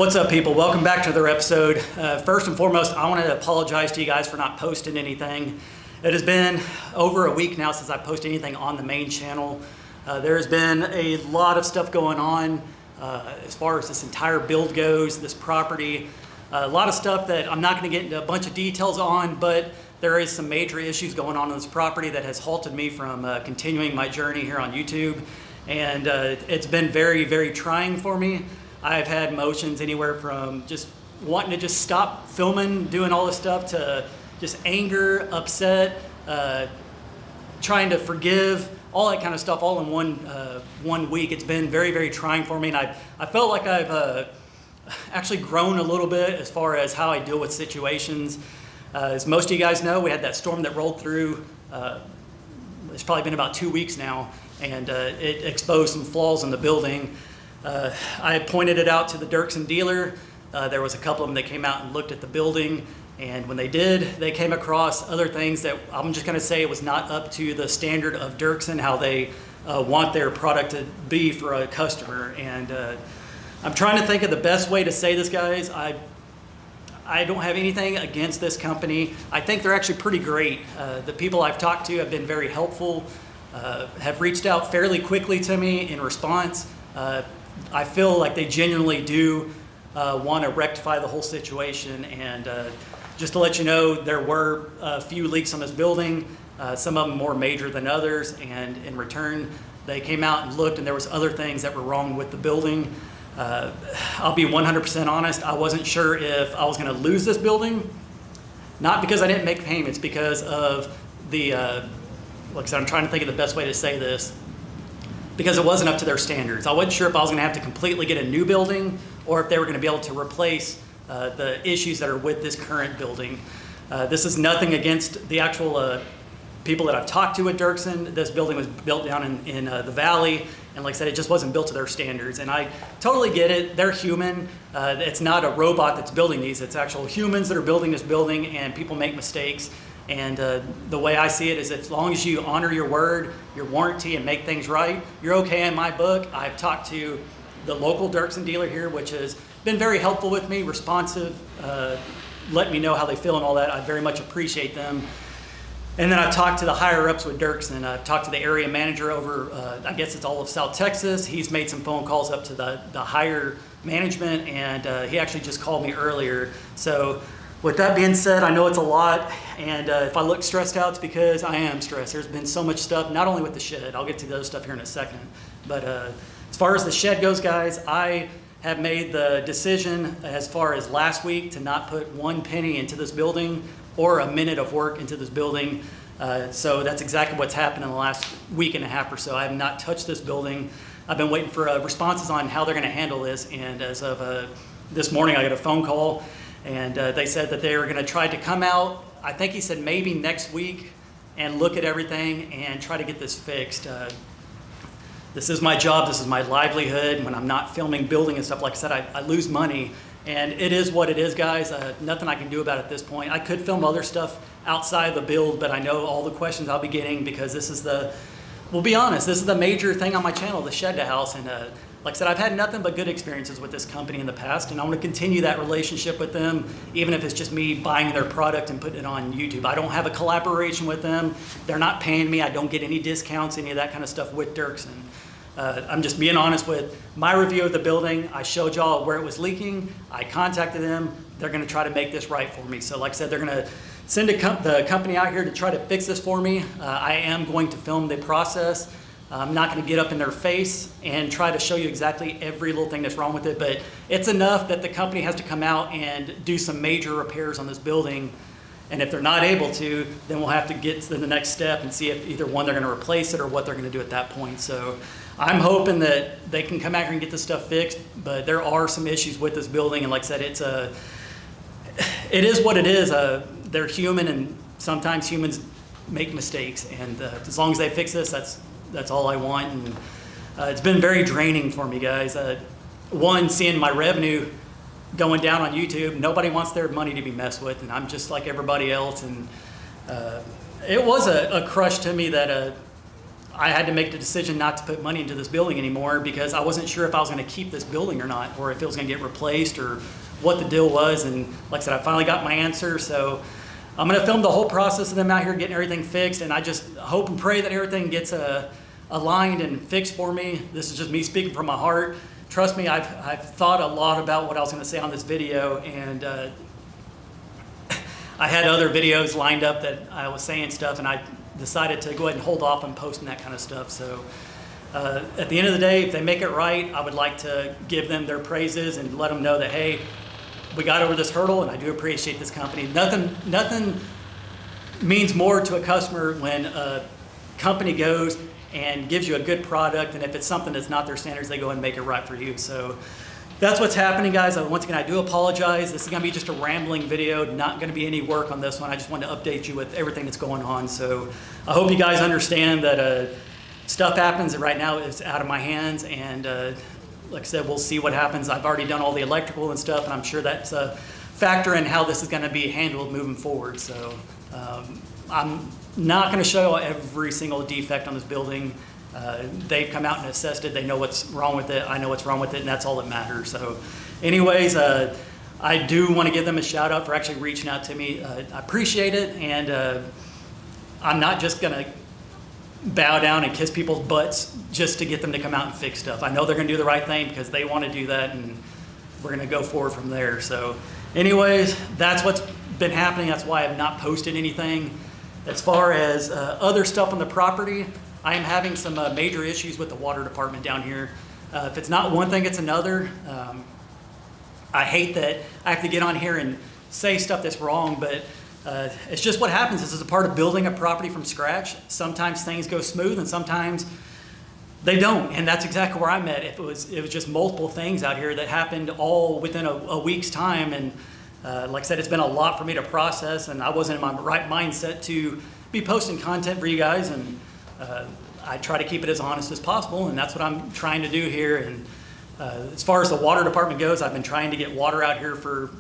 What's up, people? Welcome back to another episode. First and foremost, I want to apologize to you guys for not posting anything. It has been over a week now since I posted anything on the main channel. There has been a lot of stuff going on as far as this entire build goes, this property. A lot of stuff that I'm not going to get into a bunch of details on, but there is some major issues going on this property that has halted me from continuing my journey here on YouTube. And it's been very, very trying for me. I've had emotions anywhere from just wanting to just stop filming, doing all this stuff, to just anger, upset, trying to forgive, all that kind of stuff all in one week. It's been very, very trying for me, and I felt like I've actually grown a little bit as far as how I deal with situations. As most of you guys know, we had that storm that rolled through. It's probably been about 2 weeks now, and it exposed some flaws in the building. I pointed it out to the Derksen dealer. There was a couple of them that came out and looked at the building, and when they did, they came across other things that I'm just going to say it was not up to the standard of Derksen, how they want their product to be for a customer. And I'm trying to think of the best way to say this, guys. I don't have anything against this company. I think they're actually pretty great. The people I've talked to have been very helpful, have reached out fairly quickly to me in response. I feel like they genuinely do want to rectify the whole situation. And just to let you know, there were a few leaks on this building, some of them more major than others. And in return, they came out and looked, and there was other things that were wrong with the building. I'll be 100% honest. I wasn't sure if I was going to lose this building, not because I didn't make payments, because of the, like I said, I'm trying to think of the best way to say this, because it wasn't up to their standards. I wasn't sure if I was going to have to completely get a new building or if they were going to be able to replace the issues that are with this current building. This is nothing against the actual people that I've talked to at Derksen. This building was built down in the valley, and like I said, it just wasn't built to their standards. And I totally get it. They're human. It's not a robot that's building these. It's actual humans that are building this building, and people make mistakes. And the way I see it is, as long as you honor your word, your warranty, and make things right, you're okay in my book. I've talked to the local Derksen dealer here, which has been very helpful with me, responsive, letting me know how they feel and all that. I very much appreciate them. And then I've talked to the higher ups with Derksen. I've talked to the area manager over, I guess it's all of South Texas. He's made some phone calls up to the higher management, and he actually just called me earlier. So with that being said, I know it's a lot, and if I look stressed out, it's because I am stressed. There's been so much stuff, not only with the shed, I'll get to the other stuff here in a second, but as far as the shed goes, guys, I have made the decision as far as last week to not put one penny into this building or a minute of work into this building. So that's exactly what's happened in the last week and a half or so. I have not touched this building. I've been waiting for responses on how they're going to handle this, and as of this morning, I got a phone call. And they said that they were going to try to come out, I think he said maybe next week, and look at everything and try to get this fixed. This is my job. This is my livelihood. When I'm not filming building and stuff, like I said, I lose money. And it is what it is, guys. Nothing I can do about it at this point. I could film other stuff outside the build, but I know all the questions I'll be getting, because this is we'll be honest, this is the major thing on my channel, the shed to house. And like I said, I've had nothing but good experiences with this company in the past, and I want to continue that relationship with them, even if it's just me buying their product and putting it on YouTube. I don't have a collaboration with them. They're not paying me. I don't get any discounts, any of that kind of stuff with Derksen. I'm just being honest with my review of the building. I showed y'all where it was leaking. I contacted them. They're going to try to make this right for me. So like I said, they're going to send the company out here to try to fix this for me. I am going to film the process. I'm not going to get up in their face and try to show you exactly every little thing that's wrong with it, but it's enough that the company has to come out and do some major repairs on this building. And if they're not able to, then we'll have to get to the next step and see if either one, they're going to replace it, or what they're going to do at that point. So I'm hoping that they can come out here and get this stuff fixed, but there are some issues with this building. And like I said, it is what it is. They're human, and sometimes humans make mistakes. And as long as they fix this, that's all I want. And it's been very draining for me, guys. One, seeing my revenue going down on YouTube. Nobody wants their money to be messed with, and I'm just like everybody else. And it was a crush to me that I had to make the decision not to put money into this building anymore because I wasn't sure if I was going to keep this building or not, or if it was going to get replaced or what the deal was. And like I said, I finally got my answer. So I'm going to film the whole process of them out here getting everything fixed. And I just hope and pray that everything gets aligned and fixed for me. This is just me speaking from my heart. Trust me, I've thought a lot about what I was going to say on this video, and I had other videos lined up that I was saying stuff, and I decided to go ahead and hold off on posting that kind of stuff. So at the end of the day, if they make it right, I would like to give them their praises and let them know that, hey, we got over this hurdle, and I do appreciate this company. Nothing means more to a customer when a company goes and gives you a good product, and if it's something that's not their standards, they go and make it right for you. So that's what's happening, guys. Once again, I do apologize. This is going to be just a rambling video, not going to be any work on this one. I just wanted to update you with everything that's going on. So I hope you guys understand that stuff happens, and right now it's out of my hands, and like I said, we'll see what happens. I've already done all the electrical and stuff, and I'm sure that's a factor in how this is going to be handled moving forward. So I'm not going to show every single defect on this building. They've come out and assessed it. They know what's wrong with it. I know what's wrong with it, and that's all that matters. So anyways, I do want to give them a shout out for actually reaching out to me. I appreciate it, and I'm not just going to bow down and kiss people's butts just to get them to come out and fix stuff. I know they're going to do the right thing because they want to do that, and we're going to go forward from there. So anyways, that's what's been happening. That's why I've not posted anything. As far as other stuff on the property, I am having some major issues with the water department down here. If it's not one thing, it's another. I hate that I have to get on here and say stuff that's wrong, but it's just what happens. This is a part of building a property from scratch. Sometimes things go smooth and sometimes they don't, and that's exactly where I'm at. It was just multiple things out here that happened all within a week's time, and like I said, it's been a lot for me to process, and I wasn't in my right mindset to be posting content for you guys, and I try to keep it as honest as possible, and that's what I'm trying to do here. And as far as the water department goes, I've been trying to get water out here for,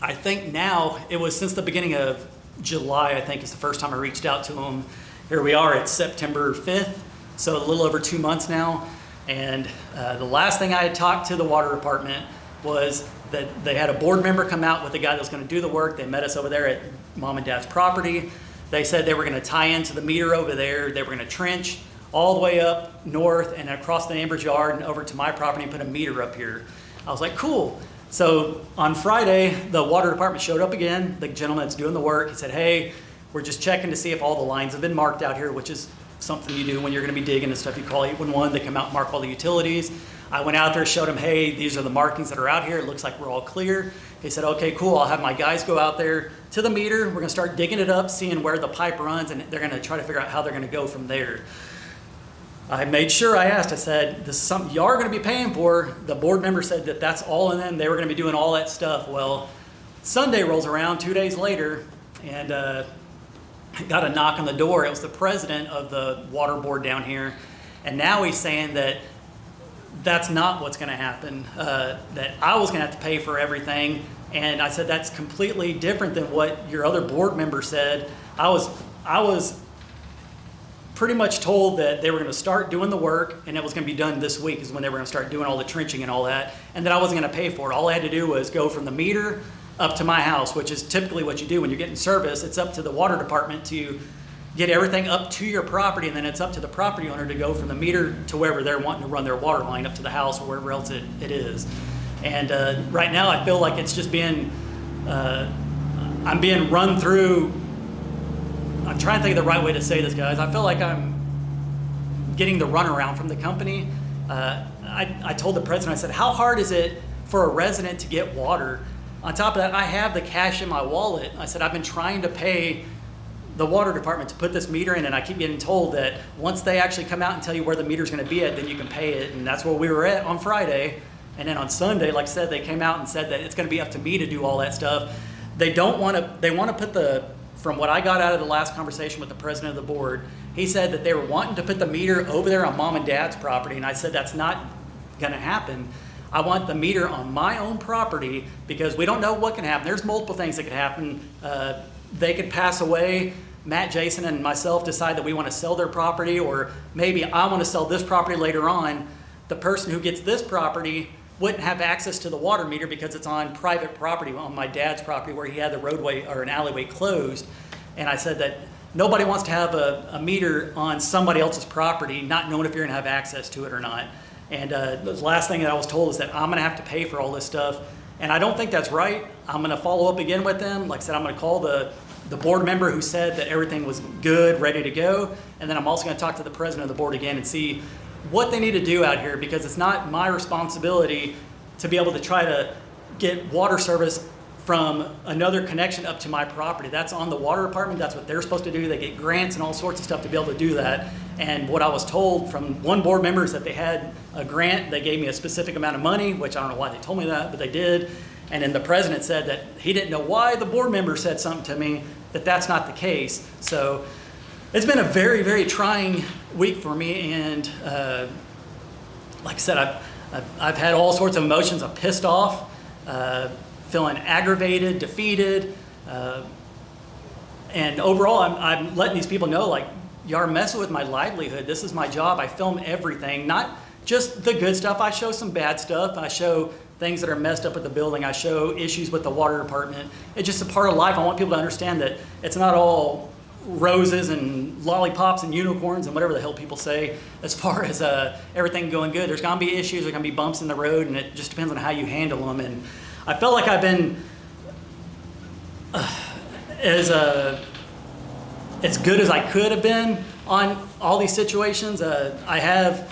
I think now, it was since the beginning of July, I think is the first time I reached out to them. Here we are, it's September 5th, so a little over 2 months now. And the last thing I had talked to the water department was that they had a board member come out with the guy that was going to do the work. They met us over there at Mom and Dad's property. They said they were going to tie into the meter over there. They were going to trench all the way up north and across the neighbor's yard and over to my property and put a meter up here. I was like, cool. So on Friday, the water department showed up again. The gentleman that's doing the work, he said, hey, we're just checking to see if all the lines have been marked out here, which is something you do when you're going to be digging and stuff. You call 811, they come out and mark all the utilities. I went out there, showed him, hey, these are the markings that are out here. It looks like we're all clear. He said, okay, cool. I'll have my guys go out there to the meter. We're going to start digging it up, seeing where the pipe runs, and they're going to try to figure out how they're going to go from there. I made sure I asked, I said, this is something you are going to be paying for. The board member said that that's all in them. They were going to be doing all that stuff. Well, Sunday rolls around 2 days later, and I got a knock on the door. It was the president of the water board down here. And now he's saying that that's not what's going to happen, that I was going to have to pay for everything. And I said, that's completely different than what your other board member said. I was pretty much told that they were going to start doing the work, and it was going to be done this week is when they were going to start doing all the trenching and all that, and that I wasn't going to pay for it. All I had to do was go from the meter up to my house, which is typically what you do when you're getting service. It's up to the water department to get everything up to your property, and then it's up to the property owner to go from the meter to wherever they're wanting to run their water line up to the house or wherever else it is. And right now I feel like it's just being, I'm being run through. I'm trying to think of the right way to say this, guys. I feel like I'm getting the runaround from the company. I told the president, I said, how hard is it for a resident to get water? On top of that, I have the cash in my wallet. I said, I've been trying to pay the water department to put this meter in, and I keep getting told that once they actually come out and tell you where the meter's going to be at, then you can pay it. And that's where we were at on Friday. And then on Sunday, like I said, they came out and said that it's going to be up to me to do all that stuff. They want to put the, from what I got out of the last conversation with the president of the board, he said that they were wanting to put the meter over there on Mom and Dad's property. And I said, that's not going to happen. I want the meter on my own property because we don't know what can happen. There's multiple things that could happen. They could pass away. Matt, Jason, and myself decide that we want to sell their property, or maybe I want to sell this property later on, the person who gets this property wouldn't have access to the water meter because it's on private property, on my dad's property where he had the roadway or an alleyway closed. And I said that nobody wants to have a meter on somebody else's property, not knowing if you're gonna have access to it or not. And the last thing that I was told is that I'm gonna have to pay for all this stuff. And I don't think that's right. I'm gonna follow up again with them. Like I said, I'm gonna call the board member who said that everything was good, ready to go. And then I'm also gonna talk to the president of the board again and see what they need to do out here, because it's not my responsibility to be able to try to get water service from another connection up to my property. That's on the water department. That's what they're supposed to do. They get grants and all sorts of stuff to be able to do that. And what I was told from one board member is that they had a grant. They gave me a specific amount of money, which I don't know why they told me that, but they did. And then the president said that he didn't know why the board member said something to me, that that's not the case. So it's been a very, very trying week for me. And like I said, I've had all sorts of emotions. I'm pissed off, feeling aggravated, defeated, and overall I'm letting these people know, like, you are messing with my livelihood. This is my job. I film everything, not just the good stuff. I show some bad stuff. I show things that are messed up with the building. I show issues with the water department. It's just a part of life. I want people to understand that it's not all roses and lollipops and unicorns and whatever the hell people say as far as everything going good. There's gonna be issues, there's gonna be bumps in the road, and it just depends on how you handle them. And I felt like I've been as good as I could have been on all these situations. I have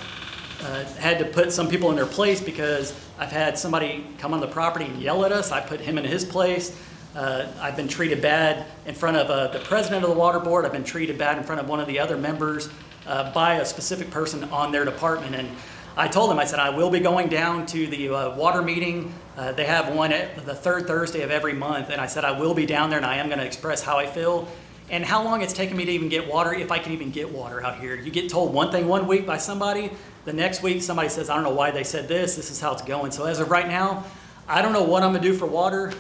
had to put some people in their place because I've had somebody come on the property and yell at us. I put him in his place. I've been treated bad in front of the president of the water board. I've been treated bad in front of one of the other members by a specific person on their department. And I told them, I said, I will be going down to the water meeting. They have one at the third Thursday of every month. And I said, I will be down there, and I am going to express how I feel and how long it's taken me to even get water, if I can even get water out here. You get told one thing one week by somebody, the next week somebody says, I don't know why they said this is how it's going. So as of right now, I don't know what I'm gonna do for water.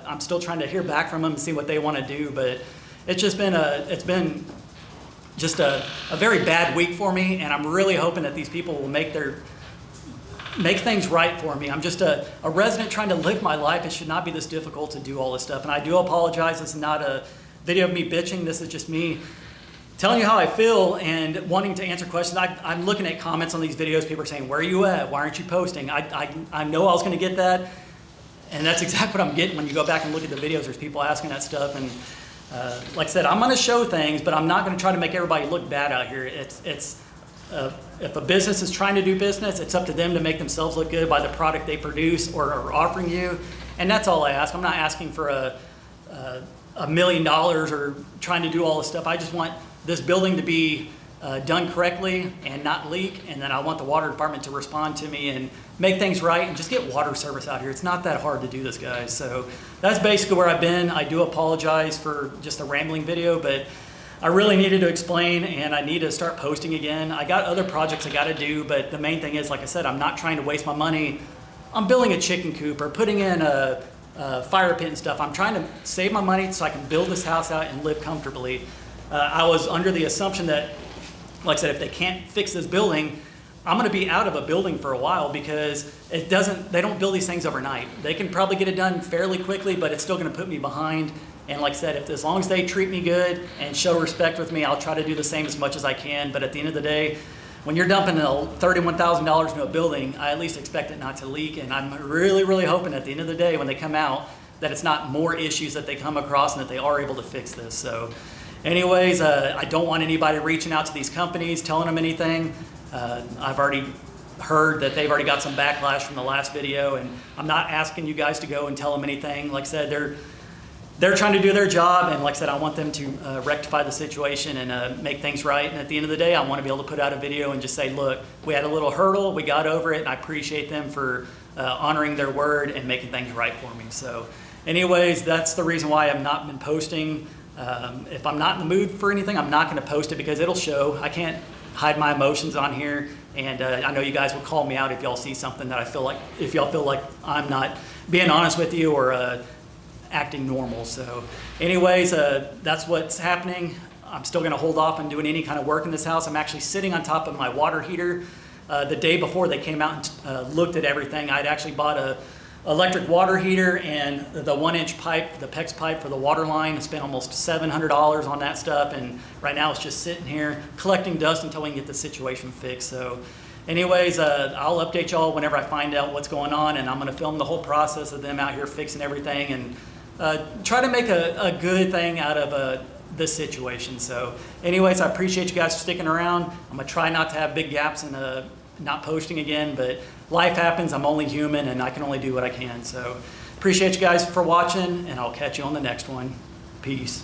I'm still trying to hear back from them and see what they want to do, but it's just been a very bad week for me, and I'm really hoping that these people will make things right for me. I'm just a resident trying to live my life. It should not be this difficult to do all this stuff, and I do apologize. This is not a video of me bitching. This is just me telling you how I feel and wanting to answer questions. I'm looking at comments on these videos. People are saying, where are you at? Why aren't you posting? I know I was gonna get that. And that's exactly what I'm getting when you go back and look at the videos. There's people asking that stuff. And like I said, I'm going to show things, but I'm not going to try to make everybody look bad out here. If a business is trying to do business, it's up to them to make themselves look good by the product they produce or are offering you. And that's all I ask. I'm not asking for $1 million or trying to do all this stuff. I just want this building to be done correctly and not leak. And then I want the water department to respond to me and make things right and just get water service out here. It's not that hard to do this, guys. So that's basically where I've been. I do apologize for just a rambling video, but I really needed to explain, and I need to start posting again. I got other projects I got to do, but the main thing is, like I said, I'm not trying to waste my money on building a chicken coop or putting in a fire pit and stuff. I'm trying to save my money so I can build this house out and live comfortably. I was under the assumption that, like I said, if they can't fix this building, I'm going to be out of a building for a while, because they don't build these things overnight. They can probably get it done fairly quickly, but it's still going to put me behind. And like I said, as long as they treat me good and show respect with me, I'll try to do the same as much as I can. But at the end of the day, when you're dumping $31,000 into a building, I at least expect it not to leak. And I'm really, really hoping at the end of the day, when they come out, that it's not more issues that they come across and that they are able to fix this. So anyways, I don't want anybody reaching out to these companies, telling them anything. I've already heard that they've already got some backlash from the last video, and I'm not asking you guys to go and tell them anything. Like I said, they're trying to do their job, and like I said, I want them to rectify the situation and make things right. And at the end of the day, I want to be able to put out a video and just say, look, we had a little hurdle, we got over it, and I appreciate them for honoring their word and making things right for me. So anyways, that's the reason why I've not been posting. If I'm not in the mood for anything, I'm not going to post it, because it'll show. I can't hide my emotions on here, and I know you guys will call me out if y'all see something that if y'all feel like I'm not being honest with you or acting normal. So anyways, that's what's happening. I'm still gonna hold off on doing any kind of work in this house. I'm actually sitting on top of my water heater. The day before they came out and looked at everything, I'd actually bought a electric water heater and the 1-inch pipe, the PEX pipe for the water line. I spent almost $700 on that stuff, and right now it's just sitting here collecting dust until we can get the situation fixed. So anyways, I'll update y'all whenever I find out what's going on, and I'm gonna film the whole process of them out here fixing everything and try to make a good thing out of this situation. So anyways, I appreciate you guys for sticking around. I'm gonna try not to have big gaps in not posting again, but life happens. I'm only human and I can only do what I can. So appreciate you guys for watching, and I'll catch you on the next one. Peace.